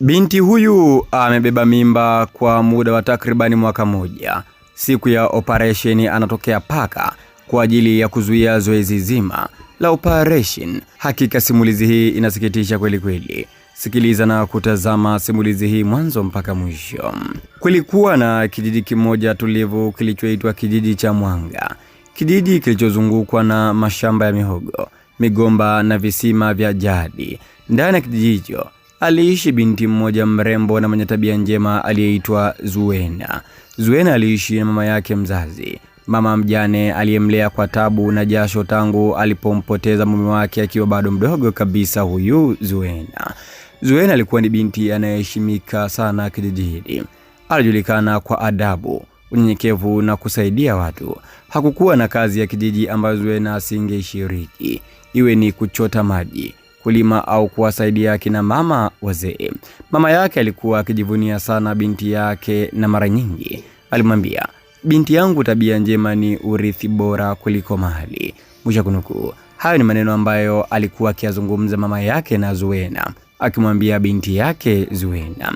Binti huyu amebeba mimba kwa muda wa takribani mwaka mmoja. Siku ya operation anatokea paka kwa ajili ya kuzuia zoezi zima la operation. Hakika simulizi hii inasikitisha kweli kweli. Sikiliza na kutazama simulizi hii mwanzo mpaka mwisho. Kulikuwa na kijiji kimoja tulivu kilichoitwa kijiji cha Mwanga. Kijiji kilichozungukwa na mashamba ya mihogo, migomba na visima vya jadi. Ndani ya kijiji hicho aliishi binti mmoja mrembo na mwenye tabia njema aliyeitwa Zuena. Zuena aliishi na mama yake mzazi, mama mjane aliyemlea kwa tabu na jasho tangu alipompoteza mume wake akiwa bado mdogo kabisa. Huyu Zuena alikuwa ni binti anayeheshimika sana kijijini. Alijulikana kwa adabu, unyenyekevu na kusaidia watu. Hakukuwa na kazi ya kijiji ambayo Zuena asingeshiriki, iwe ni kuchota maji, kulima au kuwasaidia kina mama wazee. Mama yake alikuwa akijivunia sana binti yake na mara nyingi alimwambia, "Binti yangu, tabia njema ni urithi bora kuliko mali." Mwisho kunukuu. Hayo ni maneno ambayo alikuwa akiyazungumza mama yake na Zuena, akimwambia binti yake Zuena.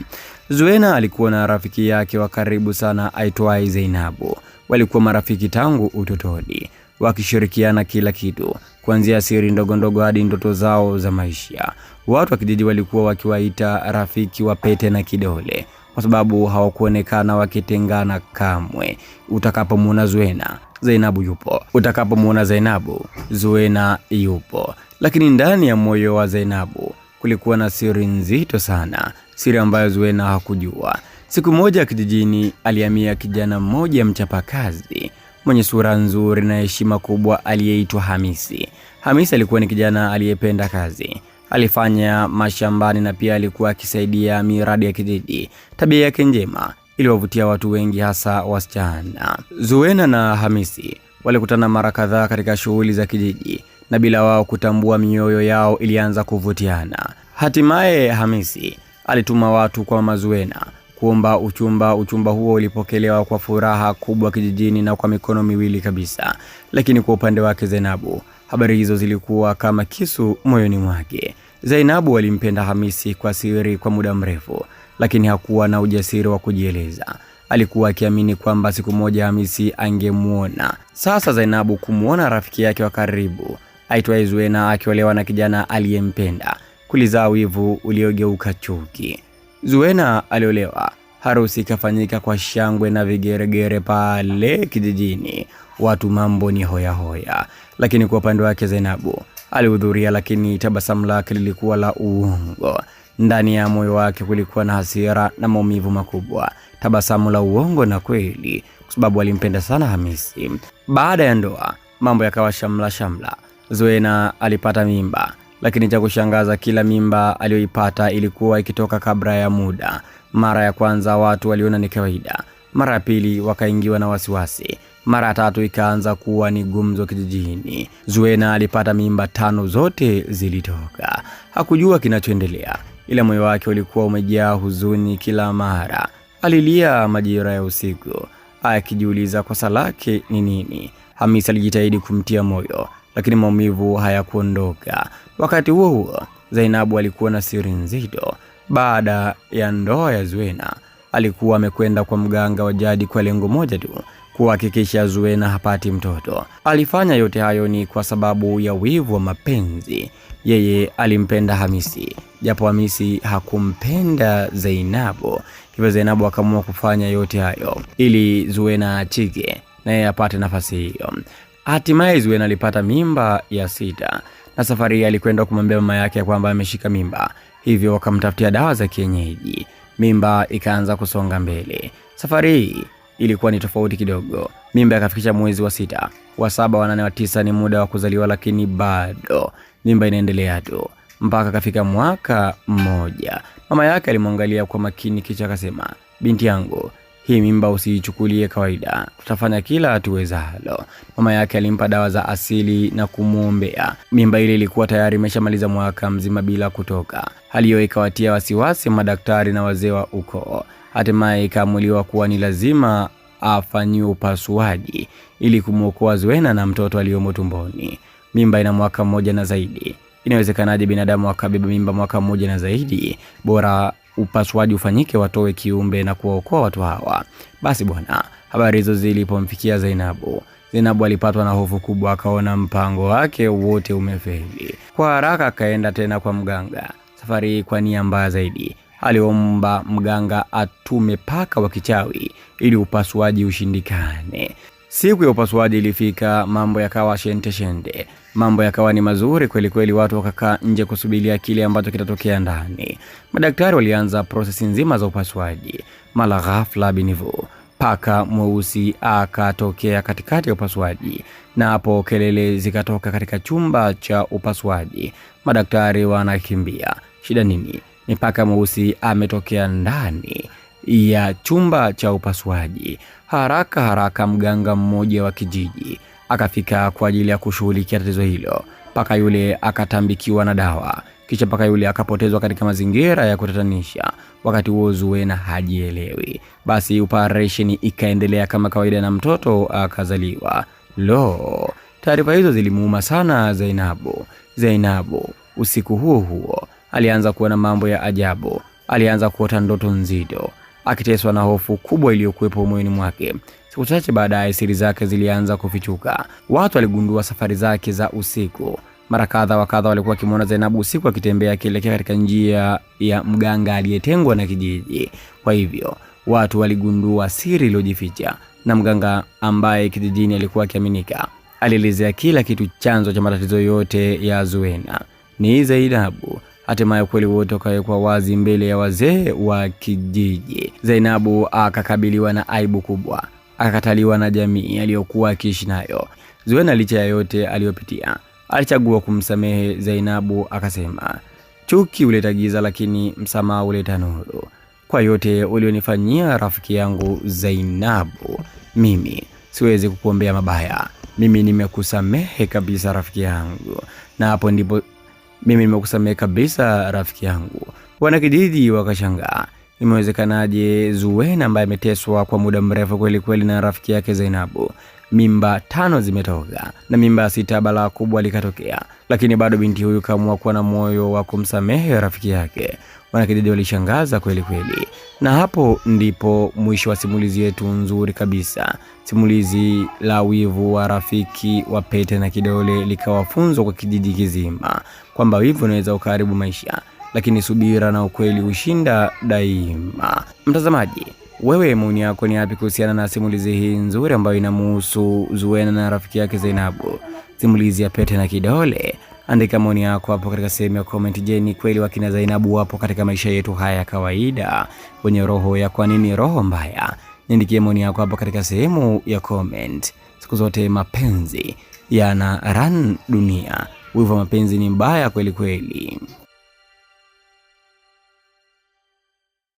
Zuena alikuwa na rafiki yake wa karibu sana aitwaye Zainabu. Walikuwa marafiki tangu utotoni, wakishirikiana kila kitu, kuanzia siri ndogo ndogo hadi ndoto zao za maisha. Watu wa kijiji walikuwa wakiwaita rafiki wa pete na kidole, kwa sababu hawakuonekana wakitengana kamwe. Utakapomuona Zuena, Zainabu yupo. Utakapomuona Zainabu, Zuena yupo. Lakini ndani ya moyo wa Zainabu kulikuwa na siri nzito sana, siri ambayo Zuena hakujua. Siku moja kijijini alihamia kijana mmoja mchapakazi, mwenye sura nzuri na heshima kubwa aliyeitwa Hamisi. Hamisi alikuwa ni kijana aliyependa kazi. Alifanya mashambani na pia alikuwa akisaidia miradi ya kijiji. Tabia yake njema iliwavutia watu wengi, hasa wasichana. Zuena na Hamisi walikutana mara kadhaa katika shughuli za kijiji, na bila wao kutambua mioyo yao ilianza kuvutiana. Hatimaye Hamisi alituma watu kwa mama Zuena kuomba uchumba. Uchumba huo ulipokelewa kwa furaha kubwa kijijini na kwa mikono miwili kabisa. Lakini kwa upande wake Zainabu, habari hizo zilikuwa kama kisu moyoni mwake. Zainabu alimpenda Hamisi kwa siri kwa muda mrefu, lakini hakuwa na ujasiri wa kujieleza. Alikuwa akiamini kwamba siku moja Hamisi angemuona. Sasa Zainabu kumuona rafiki yake wa karibu aitwaye Zuena akiolewa na kijana aliyempenda kulizaa wivu uliogeuka chuki. Zuena aliolewa, harusi ikafanyika kwa shangwe na vigeregere pale kijijini. Watu mambo ni hoya hoya. Lakini kwa upande wake Zainabu alihudhuria, lakini tabasamu lake lilikuwa la uongo. Ndani ya moyo wake kulikuwa na hasira na maumivu makubwa. Tabasamu la uongo na kweli, kwa sababu alimpenda sana Hamisi. Baada ya ndoa, mambo yakawa shamla. Zuena alipata mimba, lakini cha kushangaza, kila mimba aliyoipata ilikuwa ikitoka kabla ya muda. Mara ya kwanza watu waliona ni kawaida, mara ya pili wakaingiwa na wasiwasi, mara ya tatu ikaanza kuwa ni gumzo kijijini. Zuena alipata mimba 5, zote zilitoka. Hakujua kinachoendelea, ila moyo wake ulikuwa umejaa huzuni kila mara. Alilia majira ya usiku, akijiuliza kosa lake ni nini. Hamisi alijitahidi kumtia moyo, lakini maumivu hayakuondoka. Wakati huo Zainabu alikuwa na siri nzito. Baada ya ndoa ya Zuena, alikuwa amekwenda kwa mganga wa jadi kwa lengo moja tu, kuhakikisha Zuena hapati mtoto. Alifanya yote hayo ni kwa sababu ya wivu wa mapenzi. Yeye alimpenda Hamisi, japo Hamisi hakumpenda Zainabu. Hivyo Zainabu akaamua kufanya yote hayo ili Zuena achike na yeye apate nafasi hiyo. Hatimaye Zuena alipata mimba ya 6, na safari alikwenda kumwambia mama yake kwamba ameshika mimba. Hivyo wakamtafutia dawa za kienyeji. Mimba ikaanza kusonga mbele. Safari hii ilikuwa ni tofauti kidogo. Mimba ikafikisha mwezi wa 6, wa 7, wa 8, wa 9 ni muda wa kuzaliwa, lakini bado mimba inaendelea tu mpaka kafika mwaka mmoja. Mama yake alimwangalia kwa makini kisha akasema, "Binti yangu, hii mimba usiichukulie kawaida. Tutafanya kila tuwezalo." Mama yake alimpa dawa za asili na kumuombea. Mimba ile ilikuwa tayari imeshamaliza mwaka mzima bila kutoka. Hali hiyo ikawatia wasiwasi madaktari na wazee wa ukoo. Hatimaye ikaamuliwa kuwa ni lazima afanyiwe upasuaji ili kumuokoa Zuena na mtoto aliyomo tumboni. Mimba ina mwaka mmoja na zaidi. Inawezekanaje binadamu akabeba mimba mwaka mmoja na zaidi? Bora upasuaji ufanyike, watoe kiumbe na kuwaokoa watu hawa. Basi bwana, habari hizo zilipomfikia Zainabu alipatwa na hofu kubwa, akaona mpango wake wote umefeli. Kwa haraka akaenda tena kwa mganga, safari kwa nia mbaya zaidi. Aliomba mganga atume paka wa kichawi ili upasuaji ushindikane. Siku ya upasuaji ilifika, mambo yakawa shente. Mambo yakawa ni mazuri kweli kweli, watu wakakaa nje kusubiria kile ambacho kitatokea ndani. Madaktari walianza prosesi nzima za upasuaji. Mara ghafla binivu, paka mweusi akatokea katikati ya upasuaji, na hapo kelele zikatoka katika chumba cha upasuaji. Madaktari wanakimbia. Shida nini? Ni paka mweusi ametokea ndani ya chumba cha upasuaji. Haraka mganga mmoja wa kijiji akafika kwa ajili ya kushughulikia tatizo hilo. Paka yule akatambikiwa na dawa, kisha paka yule akapotezwa katika mazingira ya kutatanisha. Wakati huo Zuena hajielewi. Basi operation ikaendelea kama kawaida na mtoto akazaliwa. Taarifa hizo zilimuuma sana Zainabu. Usiku huo alianza kuona mambo ya ajabu. Alianza kuota ndoto nzito, akiteswa na hofu kubwa iliyokuwepo moyoni mwake. Siku chache baadaye siri zake zilianza kufichuka. Watu waligundua safari zake za usiku. Mara kadha wa kadha walikuwa wakimwona Zainabu usiku akitembea akielekea katika njia ya mganga aliyetengwa na kijiji. Kwa hivyo watu waligundua siri iliyojificha, na mganga ambaye kijijini alikuwa akiaminika alielezea kila kitu. Chanzo cha matatizo yote ya Zuena ni Zainabu. Hatimaye kweli wote ukawekwa wazi mbele ya wazee wa kijiji. Zainabu akakabiliwa na aibu kubwa, akakataliwa na jamii aliyokuwa akiishi nayo. Zuena licha ya yote aliyopitia alichagua kumsamehe Zainabu. Akasema, chuki huleta giza, lakini msamaha huleta nuru. Kwa yote ulionifanyia rafiki yangu Zainabu, mimi siwezi kukuombea mabaya. Mimi nimekusamehe kabisa rafiki yangu. Na hapo ndipo mimi nimekusamehe kabisa rafiki yangu. Wanakijiji wakashangaa, imewezekanaje Zuena ambaye ameteswa kwa muda mrefu kweli kweli na rafiki yake Zainabu, mimba 5 zimetoka na mimba 6 balaa kubwa likatokea, lakini bado binti huyu kaamua kuwa na moyo wa kumsamehe rafiki yake. Wanakijiji walishangaza kweli kweli. Na hapo ndipo mwisho wa simulizi yetu nzuri kabisa. Simulizi la wivu wa rafiki wa pete na kidole likawa funzo kwa kijiji kizima, kwamba wivu unaweza ukaharibu maisha, lakini subira na ukweli hushinda daima. Mtazamaji, wewe maoni yako ni yapi kuhusiana na simulizi hii nzuri ambayo inamuhusu Zuena na rafiki yake Zainabu, simulizi ya pete na kidole? Andika maoni yako hapo katika sehemu ya comment. Je, ni kweli wakina Zainabu wapo katika maisha yetu haya ya kawaida, wenye roho ya kwa nini roho mbaya? Niandikie maoni yako hapo katika sehemu ya comment. Siku zote mapenzi yana run dunia. Wivu wa mapenzi ni mbaya kweli kweli.